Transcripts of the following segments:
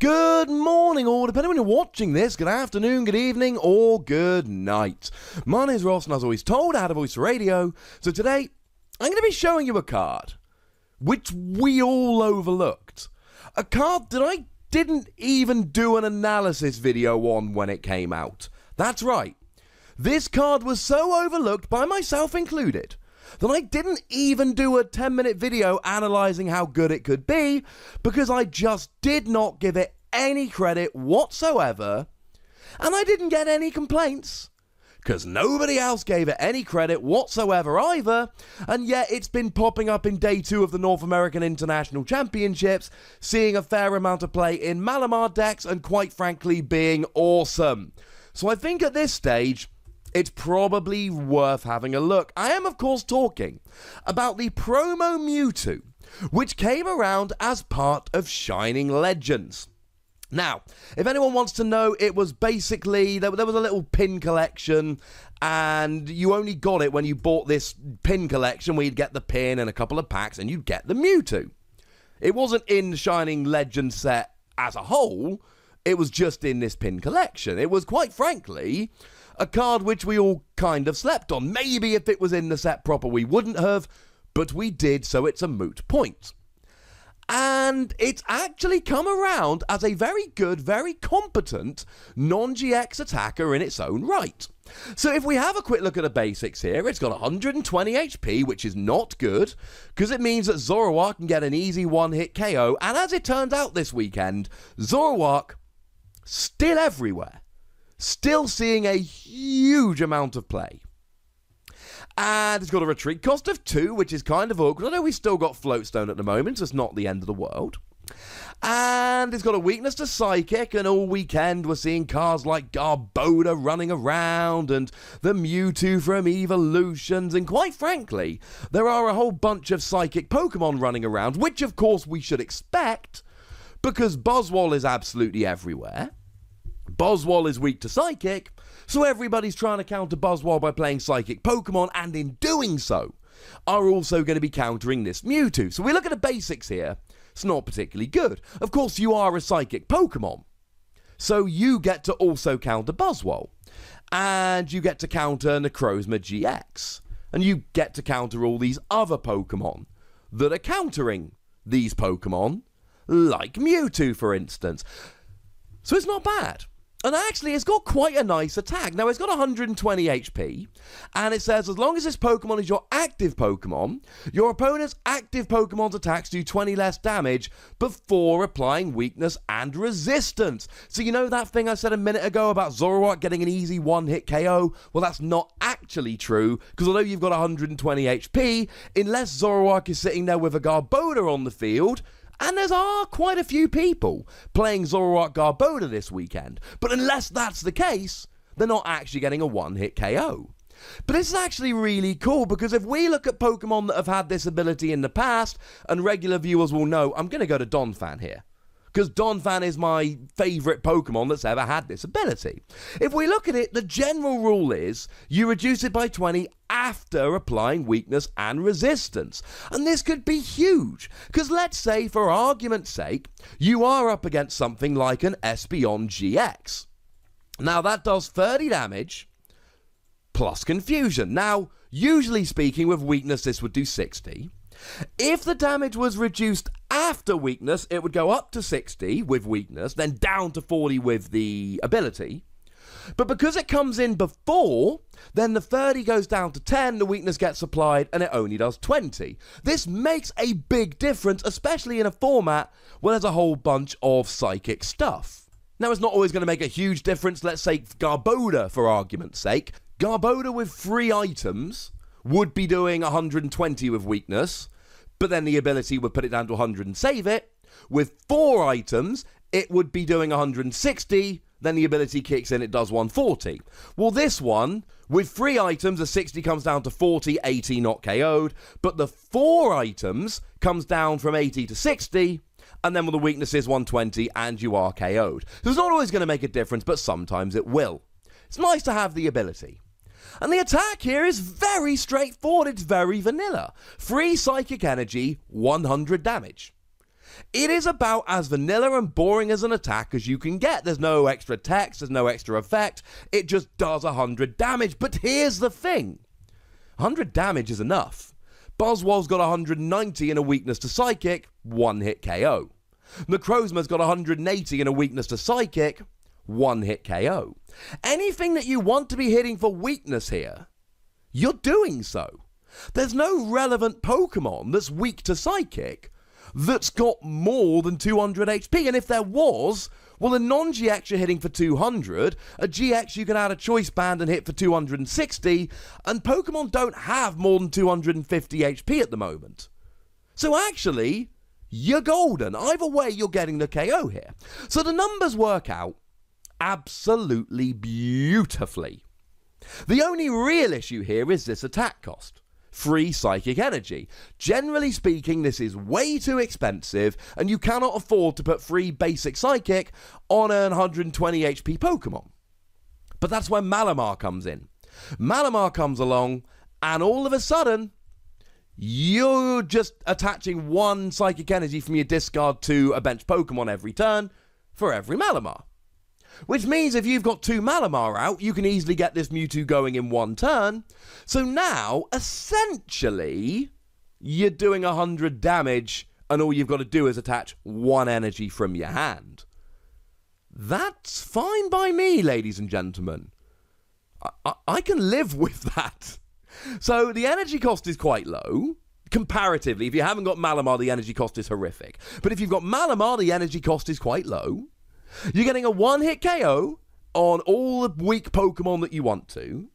Good morning, or depending on when you're watching this, good afternoon, good evening, or good night. My name is Ross, and as always told, I had a voice for radio. So today, I'm going to be showing you a card, which we all overlooked. A card that I didn't even do an analysis video on when it came out. That's right. This card was so overlooked, by myself included, that I didn't even do a 10-minute video analysing how good it could be, because I just did not give it any credit whatsoever, and I didn't get any complaints, because nobody else gave it any credit whatsoever either, and yet it's been popping up in day 2 of the North American International Championships, seeing a fair amount of play in Malamar decks, and quite frankly being awesome. So I think at this stage, it's probably worth having a look. I am, of course, talking about the promo Mewtwo, which came around as part of Shining Legends. Now, if anyone wants to know, it was basically, there was a little pin collection, and you only got it when you bought this pin collection, where you'd get the pin and a couple of packs, and you'd get the Mewtwo. It wasn't in the Shining Legends set as a whole, it was just in this pin collection. It was, quite frankly, a card which we all kind of slept on. Maybe if it was in the set proper we wouldn't have, but we did, so it's a moot point. And it's actually come around as a very good, very competent non-GX attacker in its own right. So if we have a quick look at the basics here, it's got 120 HP, which is not good, because it means that Zoroark can get an easy one-hit KO, and as it turns out this weekend, Zoroark still everywhere. Still seeing a huge amount of play. And it's got a retreat cost of 2, which is kind of awkward. I know we've still got Floatstone at the moment, so it's not the end of the world. And it's got a weakness to Psychic, and all weekend we're seeing cards like Garbodor running around, and the Mewtwo from Evolutions, and quite frankly, there are a whole bunch of Psychic Pokemon running around, which of course we should expect, because Buzzwole is absolutely everywhere. Buzzwole is weak to Psychic, so everybody's trying to counter Buzzwole by playing Psychic Pokemon, and in doing so, are also going to be countering this Mewtwo. So we look at the basics here, it's not particularly good. Of course, you are a Psychic Pokemon, so you get to also counter Buzzwole, and you get to counter Necrozma GX, and you get to counter all these other Pokemon that are countering these Pokemon, like Mewtwo, for instance. So it's not bad. And actually, it's got quite a nice attack. Now, it's got 120 HP, and it says, as long as this Pokemon is your active Pokemon, your opponent's active Pokemon's attacks do 20 less damage before applying weakness and resistance. So you know that thing I said a minute ago about Zoroark getting an easy one-hit KO? Well, that's not actually true, because although you've got 120 HP, unless Zoroark is sitting there with a Garbodor on the field, and there are quite a few people playing Zoroark Garbodor this weekend, but unless that's the case, they're not actually getting a one-hit KO. But this is actually really cool, because if we look at Pokemon that have had this ability in the past, and regular viewers will know, I'm going to go to Donphan here, because Donphan is my favourite Pokemon that's ever had this ability. If we look at it, the general rule is you reduce it by 20 after applying weakness and resistance. And this could be huge, because let's say, for argument's sake, you are up against something like an Espeon GX. Now, that does 30 damage plus confusion. Now, usually speaking, with weakness, this would do 60. If the damage was reduced after weakness, it would go up to 60 with weakness, then down to 40 with the ability. But because it comes in before, then the 30 goes down to 10, the weakness gets applied, and it only does 20. This makes a big difference, especially in a format where there's a whole bunch of psychic stuff. Now, it's not always going to make a huge difference. Let's say Garbodor, for argument's sake. Garbodor with 3 items would be doing 120 with weakness, but then the ability would put it down to 100 and save it. With 4 items, it would be doing 160, then the ability kicks in, it does 140. Well, this one, with 3 items, the 60 comes down to 40, 80 not KO'd, but the 4 items comes down from 80 to 60, and then with the weakness is 120, and you are KO'd. So it's not always going to make a difference, but sometimes it will. It's nice to have the ability. And the attack here is very straightforward, it's very vanilla. 3 psychic energy, 100 damage. It is about as vanilla and boring as an attack as you can get. There's no extra text, there's no extra effect. It just does 100 damage. But here's the thing. 100 damage is enough. Buzzwole's got 190 and a weakness to Psychic, one-hit KO. Necrozma's got 180 and a weakness to Psychic, one-hit KO. Anything that you want to be hitting for weakness here, you're doing so. There's no relevant Pokemon that's weak to Psychic that's got more than 200 HP. And if there was, well, a non-GX you're hitting for 200, a GX you can add a choice band and hit for 260, and Pokemon don't have more than 250 HP at the moment. So actually, you're golden. Either way, you're getting the KO here. So the numbers work out absolutely beautifully. The only real issue here is this attack cost. Free psychic energy. Generally speaking, this is way too expensive, and you cannot afford to put free basic psychic on an 120 HP Pokemon. But that's where Malamar comes in. Malamar comes along, and all of a sudden, you're just attaching one psychic energy from your discard to a bench Pokemon every turn for every Malamar. Which means if you've got 2 Malamar out, you can easily get this Mewtwo going in one turn. So now, essentially, you're doing 100 damage, and all you've got to do is attach 1 energy from your hand. That's fine by me, ladies and gentlemen. I can live with that. So the energy cost is quite low. Comparatively, if you haven't got Malamar, the energy cost is horrific. But if you've got Malamar, the energy cost is quite low. You're getting a one-hit KO on all the weak Pokemon that you want to.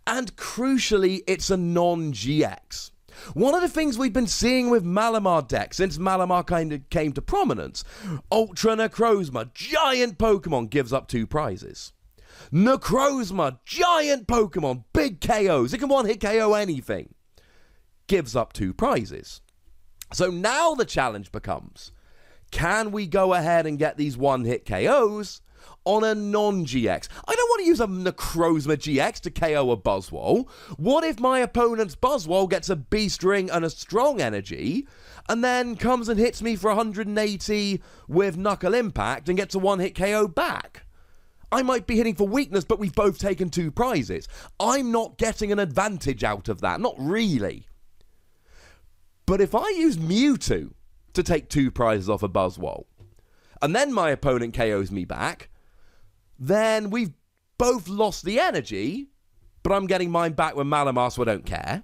And crucially, it's a non-GX. One of the things we've been seeing with Malamar decks since Malamar kind of came to prominence, Ultra Necrozma, giant Pokemon, gives up 2 prizes. Necrozma, giant Pokemon, big KOs, it can one-hit KO anything, gives up 2 prizes. So now the challenge becomes, can we go ahead and get these one-hit KOs on a non-GX? I don't want to use a Necrozma GX to KO a Buzzwole. What if my opponent's Buzzwole gets a Beast Ring and a Strong Energy, and then comes and hits me for 180 with Knuckle Impact and gets a one-hit KO back? I might be hitting for weakness, but we've both taken 2 prizes. I'm not getting an advantage out of that. Not really. But if I use Mewtwo to take 2 prizes off a Buzzwole, and then my opponent KOs me back, then we've both lost the energy, but I'm getting mine back with Malamar, so I don't care.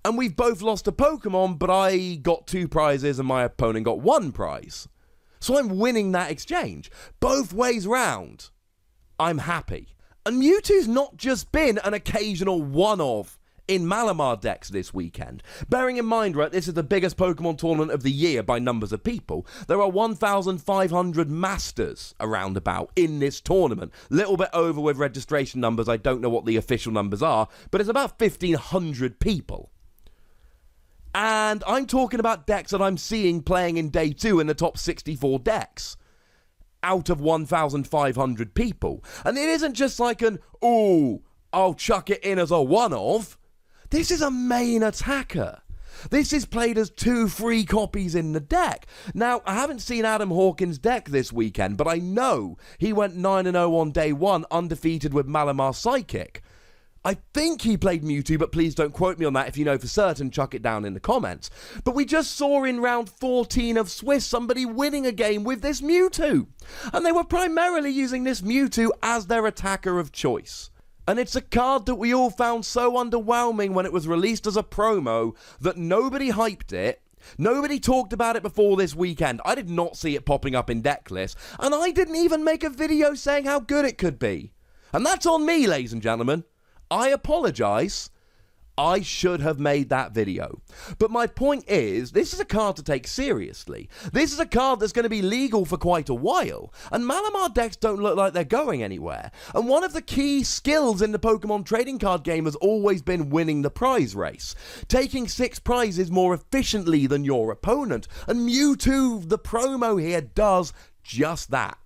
And we've both lost a Pokemon, but I got 2 prizes and my opponent got 1 prize. So I'm winning that exchange. Both ways round, I'm happy. And Mewtwo's not just been an occasional one-off in Malamar decks this weekend. Bearing in mind, right, this is the biggest Pokemon tournament of the year by numbers of people. There are 1,500 Masters around about in this tournament. Little bit over with registration numbers. I don't know what the official numbers are, but it's about 1,500 people. And I'm talking about decks that I'm seeing playing in day 2 in the top 64 decks out of 1,500 people. And it isn't just like an, oh, I'll chuck it in as a one-off. This is a main attacker. This is played as 2 free copies in the deck. Now, I haven't seen Adam Hawkins' deck this weekend, but I know he went 9-0 on day 1, undefeated with Malamar Psychic. I think he played Mewtwo, but please don't quote me on that. If you know for certain, chuck it down in the comments. But we just saw in round 14 of Swiss somebody winning a game with this Mewtwo. And they were primarily using this Mewtwo as their attacker of choice. And it's a card that we all found so underwhelming when it was released as a promo that nobody hyped it. Nobody talked about it before this weekend. I did not see it popping up in deck lists. And I didn't even make a video saying how good it could be. And that's on me, ladies and gentlemen. I apologise. I should have made that video. But my point is, this is a card to take seriously. This is a card that's going to be legal for quite a while. And Malamar decks don't look like they're going anywhere. And one of the key skills in the Pokemon trading card game has always been winning the prize race. Taking 6 prizes more efficiently than your opponent. And Mewtwo, the promo here, does just that.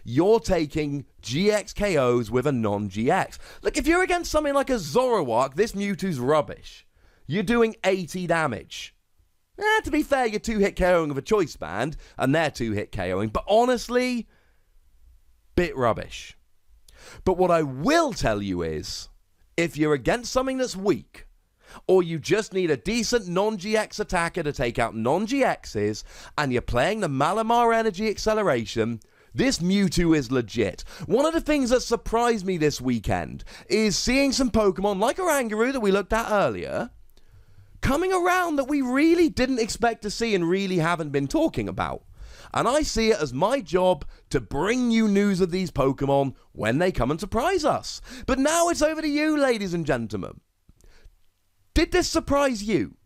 You're taking GX KOs with a non-GX. Look, if you're against something like a Zoroark, this Mewtwo's rubbish. You're doing 80 damage. To be fair, you're 2-hit KOing of a choice band, and they're 2-hit KOing, but honestly, bit rubbish. But what I will tell you is, if you're against something that's weak, or you just need a decent non-GX attacker to take out non-GXs, and you're playing the Malamar Energy Acceleration, this Mewtwo is legit. One of the things that surprised me this weekend is seeing some Pokemon like Oranguru that we looked at earlier coming around that we really didn't expect to see and really haven't been talking about. And I see it as my job to bring you news of these Pokemon when they come and surprise us. But now it's over to you, ladies and gentlemen. Did this surprise you?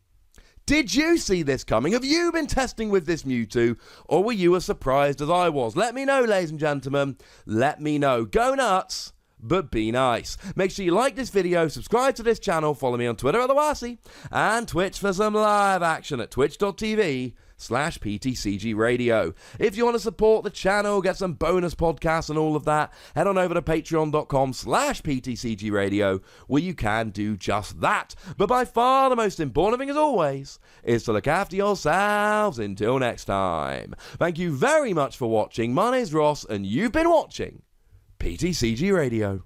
Did you see this coming? Have you been testing with this Mewtwo? Or were you as surprised as I was? Let me know, ladies and gentlemen. Let me know. Go nuts, but be nice. Make sure you like this video, subscribe to this channel, follow me on Twitter at @thewasi, and Twitch for some live action at twitch.tv/PTCGRadio. If you want to support the channel, get some bonus podcasts and all of that, head on over to patreon.com/PTCGRadio, where you can do just that. But by far the most important thing, as always, is to look after yourselves until next time. Thank you very much for watching. My name's Ross, and you've been watching PTCG Radio.